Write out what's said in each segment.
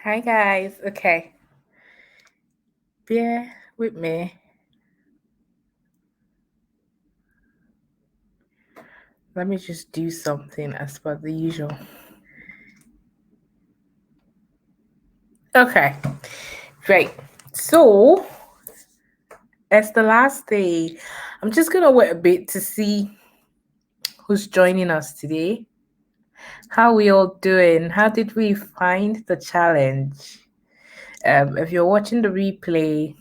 Hi guys. Okay. Bear with me. Let me just do something as per the usual. Okay. Great. So it's the last day. I'm just gonna wait a bit to see who's joining us today. How we all doing? How did we find the challenge? If you're watching the replay,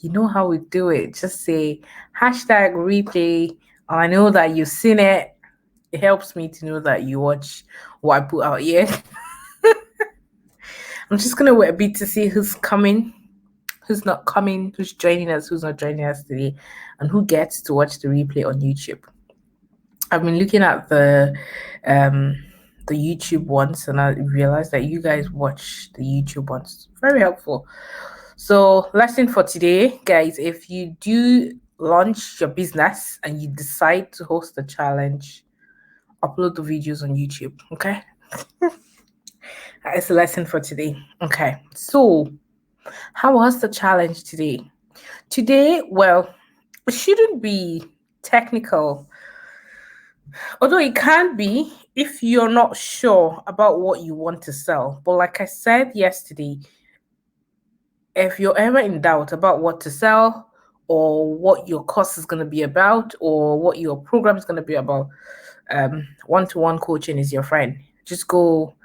you know how we do it. Just say hashtag replay. I know that you've seen it. It helps me to know that you watch what I put out here. I'm just gonna wait a bit to see who's coming, who's not coming, who's joining us, who's not joining us today, and who gets to watch the replay on YouTube. I've been looking at um the YouTube ones and I realized that you guys watch the YouTube ones. Very helpful. So lesson for today, guys, if you do launch your business and you decide to host a challenge, upload the videos on YouTube. Okay. That is the lesson for today. Okay. So how was the challenge today? Today, well, it shouldn't be technical, although it can be if you're not sure about what you want to sell. But like I said yesterday, if you're ever in doubt about what to sell or what your course is going to be about or what your program is going to be about, one-to-one coaching is your friend. Just go,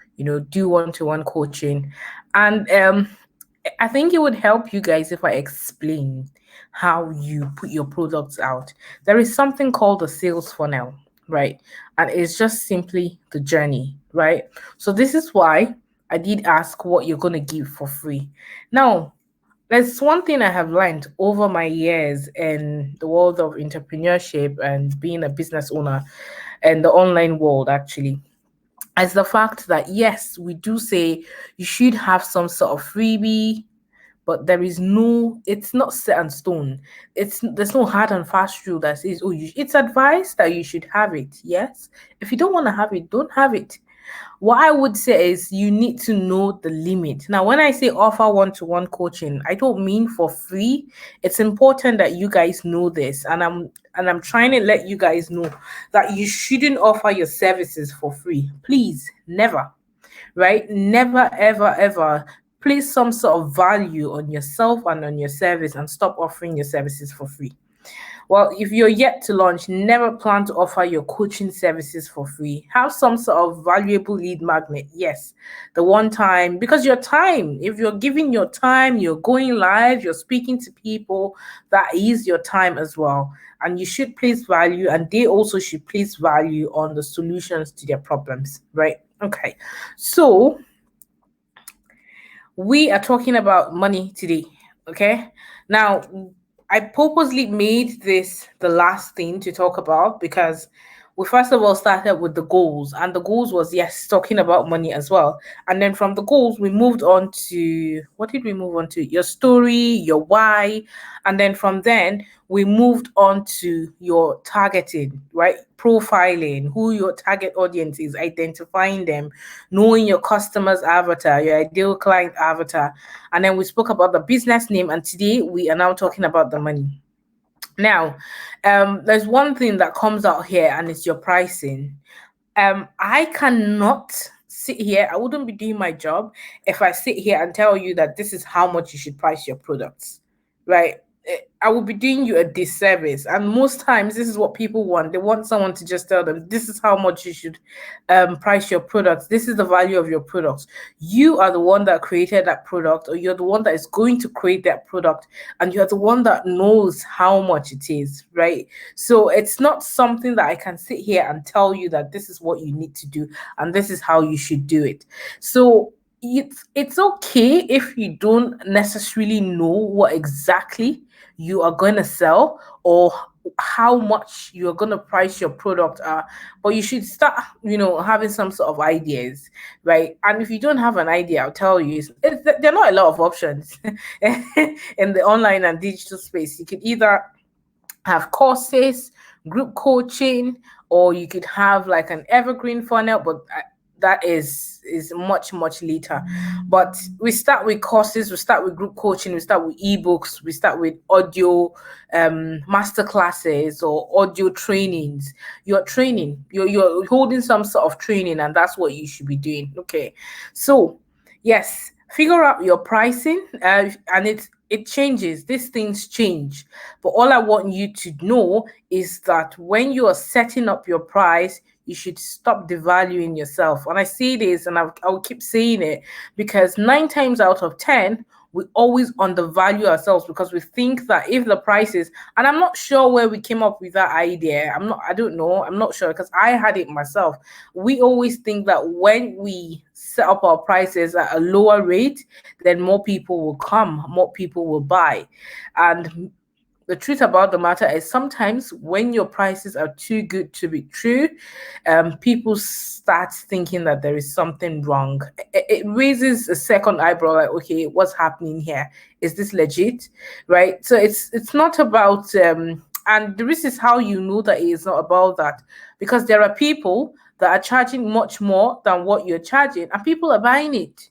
do one-to-one coaching. And I think it would help you guys if I explain how you put your products out. There is something called the sales funnel, right? And it's just simply the journey, right? So this is why I did ask what you're going to give for free. Now, there's one thing I have learned over my years in the world of entrepreneurship and being a business owner and the online world, actually, is the fact that yes, we do say you should have some sort of freebie, but there is no, it's not set in stone. There's no hard and fast rule that says, oh, it's advised that you should have it. Yes. If you don't want to have it, don't have it. What I would say is you need to know the limit. Now, when I say offer one-to-one coaching, I don't mean for free. It's important that you guys know this, and I'm trying to let you guys know that you shouldn't offer your services for free. Please, never, right? Never, ever, ever place some sort of value on yourself and on your service and stop offering your services for free. Well, if you're yet to launch, never plan to offer your coaching services for free. Have some sort of valuable lead magnet. Yes, the one time, because your time, if you're giving your time, you're going live, you're speaking to people, that is your time as well. And you should place value, and they also should place value on the solutions to their problems, right? Okay. So, we are talking about money today. Okay. Now, I purposely made this the last thing to talk about because we first of all started with the goals, and the goals was yes, talking about money as well. And then from the goals, we moved on to what did we move on to? Your story, your why, and then from then we moved on to your targeting, right? Profiling who your target audience is, identifying them, knowing your customer's avatar, your ideal client avatar. And then we spoke about the business name, and today we are now talking about the money. Now, there's one thing that comes out here, and it's your pricing. I cannot sit here, I wouldn't be doing my job if I sit here and tell you that this is how much you should price your products, right? I will be doing you a disservice. And most times, this is what people want. They want someone to just tell them, this is how much you should price your products. This is the value of your products. You are the one that created that product, or you're the one that is going to create that product, and you're the one that knows how much it is, right? So it's not something that I can sit here and tell you that this is what you need to do and this is how you should do it. So it's okay if you don't necessarily know what exactly you are going to sell or how much you're going to price your product but you should start having some sort of ideas, right? And if you don't have an idea, I'll tell you, there are not a lot of options in the online and digital space. You could either have courses, group coaching, or you could have like an evergreen funnel. But that is much later. But we start with courses, we start with group coaching, we start with ebooks, we start with audio master classes or audio trainings. You're training, you're holding some sort of training, and that's what you should be doing. Okay, so yes, figure out your pricing, and it changes. These things change, but all I want you to know is that when you are setting up your price, you should stop devaluing yourself. When I say this, and I'll keep saying it, because 9 times out of 10, we always undervalue ourselves because we think that if the prices, and I'm not sure where we came up with that idea. I don't know. I'm not sure because I had it myself. We always think that when we set up our prices at a lower rate, then more people will come, more people will buy. And the truth about the matter is sometimes when your prices are too good to be true, people start thinking that there is something wrong. It raises a second eyebrow, like, okay, what's happening here? Is this legit? Right? So it's not about and this is how you know that it is not about that, because there are people that are charging much more than what you're charging, and people are buying it,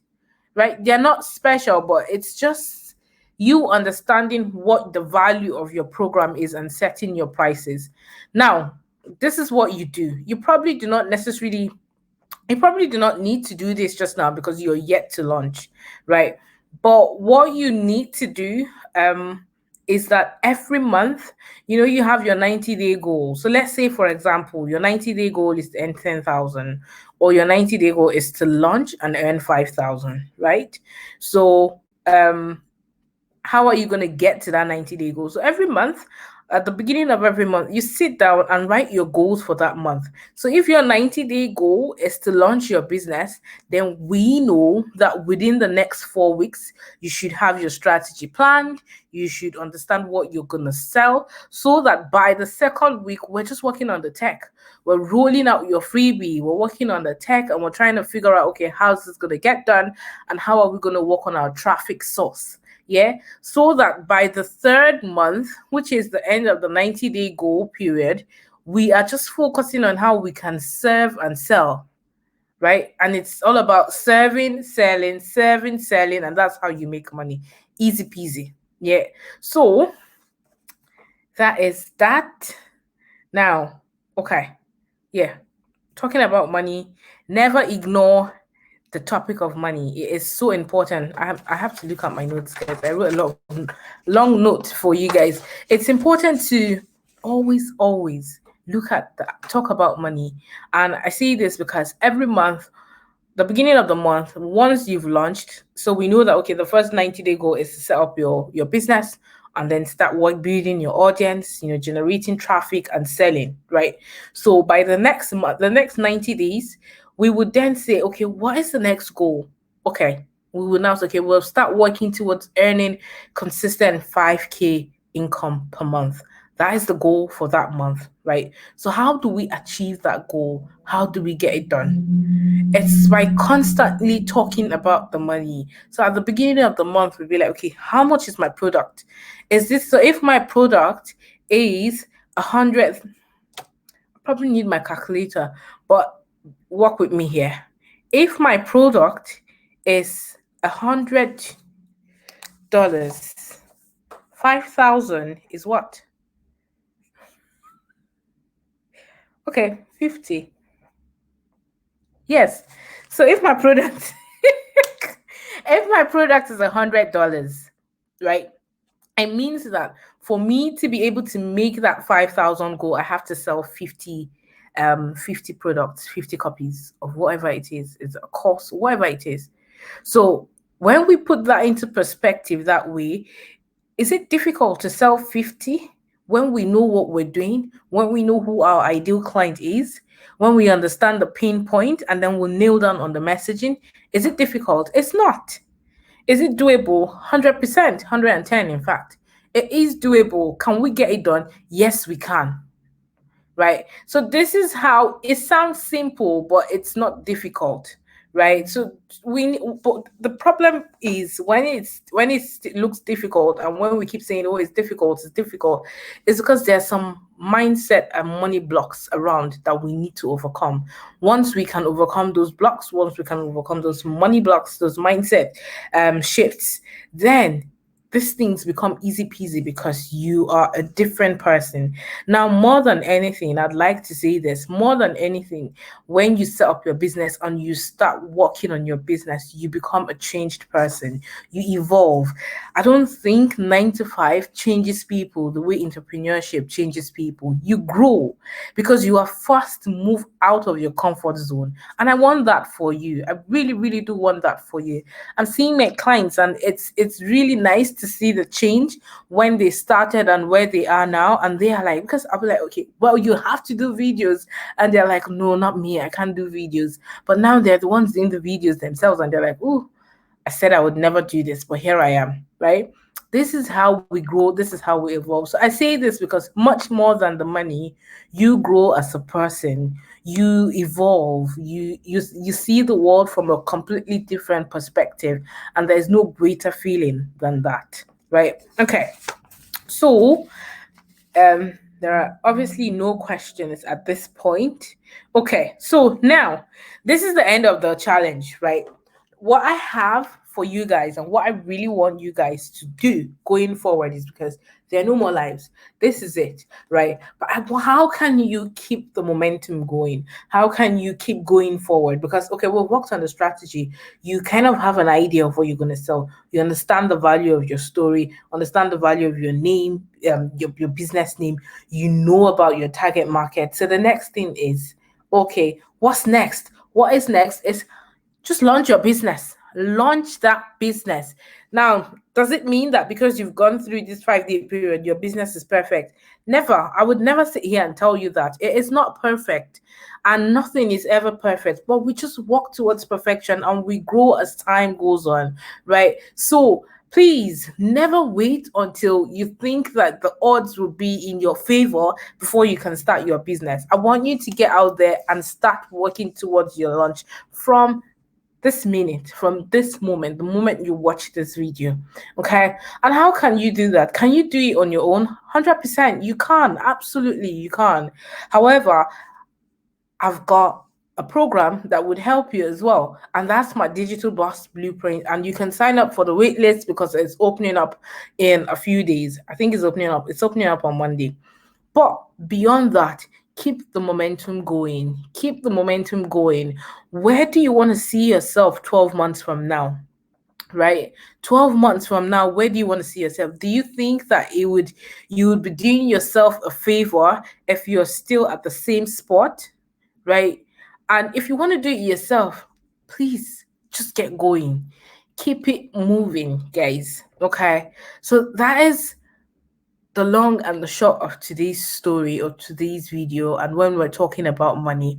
right? They're not special, but it's just you understanding what the value of your program is and setting your prices. Now, this is what you do. You probably do not need to do this just now because you're yet to launch, right? But what you need to do is that every month, you have your 90-day goal. So let's say, for example, your 90-day goal is to earn 10,000, or your 90-day goal is to launch and earn 5,000, right? So how are you going to get to that 90-day goal? So every month, at the beginning of every month, you sit down and write your goals for that month. So if your 90-day goal is to launch your business, then we know that within the next 4 weeks, you should have your strategy planned. You should understand what you're going to sell, so that by the second week, we're just working on the tech. We're rolling out your freebie. We're working on the tech, and we're trying to figure out, okay, how's this going to get done, and how are we going to work on our traffic source? Yeah, so that by the third month, which is the end of the 90-day goal period, we are just focusing on how we can serve and sell, right? And it's all about serving, selling, and that's how you make money. Easy peasy. Yeah. So that is that. Now, okay. Yeah. Talking about money, never ignore the topic of money. It is so important. I have to look at my notes, guys. I wrote a long note for you guys. It's important to always look at talk about money. And I see this because every month, the beginning of the month, once you've launched, so we know that, okay, the first 90-day goal is to set up your business and then start building your audience, generating traffic and selling, right? So by the next month, the next 90 days, we would then say, okay, what is the next goal? Okay, we will now say, okay, we'll start working towards earning consistent 5K income per month. That is the goal for that month, right? So how do we achieve that goal? How do we get it done? It's by constantly talking about the money. So at the beginning of the month, we'll be like, okay, how much is my product? So if my product is 100, I probably need my calculator, but work with me here. If my product is $100, 5,000 is what? Okay, 50. Yes. So if my product if my product is $100, right? It means that for me to be able to make that 5,000 goal, I have to sell 50 products, 50 copies of whatever it is. It's a course, whatever it is. So when we put that into perspective that way, is it difficult to sell 50 when we know what we're doing, when we know who our ideal client is, when we understand the pain point, and then we'll nail down on the messaging? Is it difficult? It's not. Is it doable? 100%, 110, in fact. It is doable. Can we get it done? Yes, we can. Right? So this is how it sounds simple, but it's not difficult. right? So but the problem is when it looks difficult, and when we keep saying, oh, it's difficult, it's because there's some mindset and money blocks around that we need to overcome. Once we can overcome those blocks, once we can overcome those money blocks, those mindset shifts, then these things become easy peasy because you are a different person. Now, more than anything, I'd like to say this, more than anything, when you set up your business and you start working on your business, you become a changed person. You evolve. I don't think 9 to 5 changes people the way entrepreneurship changes people. You grow because you are forced to move out of your comfort zone. And I want that for you. I really, really do want that for you. I'm seeing my clients, and it's really nice to see the change when they started and where they are now. And they are like, because I'll be like, okay, well, you have to do videos. And they're like, no, not me. I can't do videos. But now they're the ones doing the videos themselves. And they're like, oh, I said I would never do this, but here I am, right? This is how we grow. This is how we evolve. So I say this because much more than the money, you grow as a person. You evolve. You see the world from a completely different perspective, and there's no greater feeling than that, right? Okay. So there are obviously no questions at this point. Okay, so now this is the end of the challenge, right? What I have for you guys and what I really want you guys to do going forward is, because there are no more lives. This is it, right? But how can you keep the momentum going? How can you keep going forward? Because, okay, we've worked on the strategy. You kind of have an idea of what you're going to sell. You understand the value of your story, understand the value of your name, your business name. You know about your target market. So the next thing is, okay, what's next? What is next is just launch your business. Launch that business. Now, does it mean that because you've gone through this 5 day period, your business is perfect? Never. I would never sit here and tell you that. It is not perfect. And nothing is ever perfect. But we just walk towards perfection and we grow as time goes on, right? So please never wait until you think that the odds will be in your favor before you can start your business. I want you to get out there and start working towards your launch from this minute, from this moment, the moment you watch this video. Okay. And how can you do that? Can you do it on your own? 100%. You can. Absolutely, you can. However, I've got a program that would help you as well. And that's my Digital Boss Blueprint. And you can sign up for the wait list because it's opening up in a few days. I think it's opening up. It's opening up on Monday. But beyond that, keep the momentum going. Keep the momentum going. Where do you want to see yourself 12 months from now? Right? 12 months from now, where do you want to see yourself? Do you think that you would be doing yourself a favor if you're still at the same spot? Right? And if you want to do it yourself, please just get going. Keep it moving, guys. Okay. So that is the long and the short of today's story or today's video. And when we're talking about money,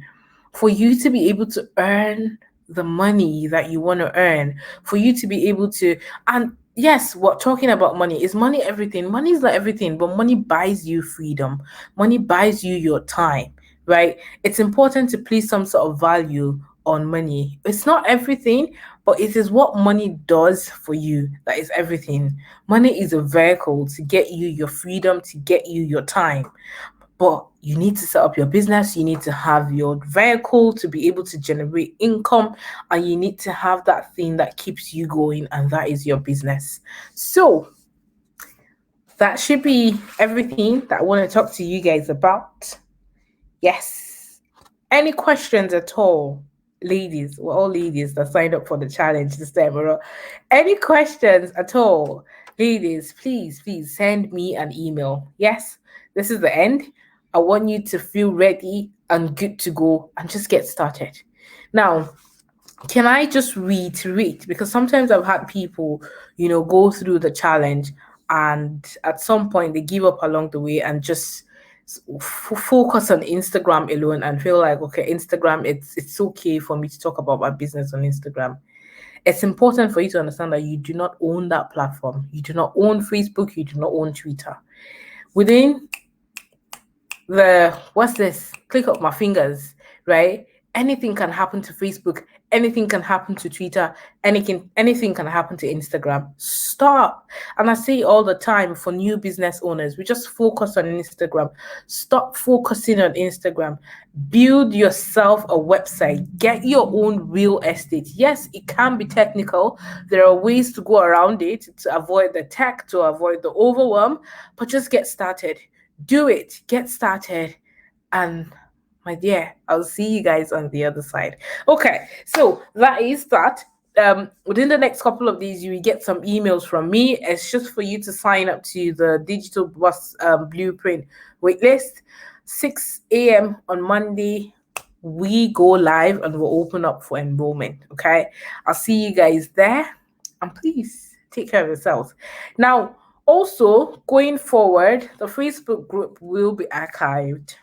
for you to be able to earn the money that you want to earn, for you to be able to, and yes, we're talking about money. Is money everything? Money is not everything, but money buys you freedom. Money buys you your time, right? It's important to place some sort of value on money. It's not everything, but it is what money does for you that is everything. Money is a vehicle to get you your freedom, to get you your time. But you need to set up your business, you need to have your vehicle to be able to generate income, and you need to have that thing that keeps you going, and that is your business. So that should be everything that I want to talk to you guys about. Yes. Any questions at all? Ladies, we're all ladies that signed up for the challenge this time around. Any questions at all? Ladies, please send me an email. Yes, this is the end. I want you to feel ready and good to go and just get started. Now, can I just reiterate? Because sometimes I've had people, go through the challenge and at some point they give up along the way and just focus on Instagram alone and feel like, okay, Instagram, it's okay for me to talk about my business on Instagram. It's important for you to understand that you do not own that platform. You do not own Facebook. You do not own Twitter. Within the, what's this? Click of my fingers, right? Anything can happen to Facebook. anything can happen to Twitter, anything can happen to Instagram. Stop. And I say all the time for new business owners, we just focus on Instagram. Stop focusing on Instagram. Build yourself a website. Get your own real estate. Yes, it can be technical. There are ways to go around it to avoid the tech, to avoid the overwhelm, but just get started. Do it. Get started. And my dear, I'll see you guys on the other side. Okay, so that is that. Within the next couple of days, you will get some emails from me. It's just for you to sign up to the Digital Bus Blueprint waitlist. 6 a.m. on Monday, we go live and we'll open up for enrollment. Okay, I'll see you guys there, and please take care of yourselves. Now, also going forward, the Facebook group will be archived.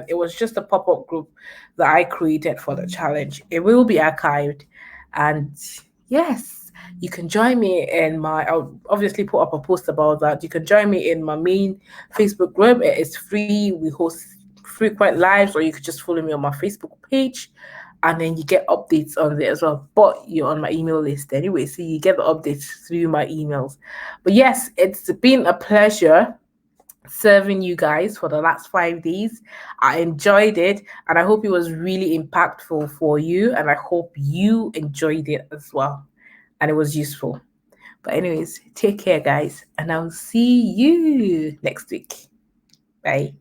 It was just a pop-up group that I created for the challenge. It will be archived, and yes, you can join me in my. I'll obviously put up a post about that. You can join me in my main Facebook group. It is free. We host frequent lives, or you could just follow me on my Facebook page, and then you get updates on there as well. But you're on my email list anyway, so you get the updates through my emails. But yes, it's been a pleasure serving you guys for the last 5 days. I enjoyed it, and I hope it was really impactful for you, and I hope you enjoyed it as well and it was useful. But anyways, take care guys, and I'll see you next week. Bye.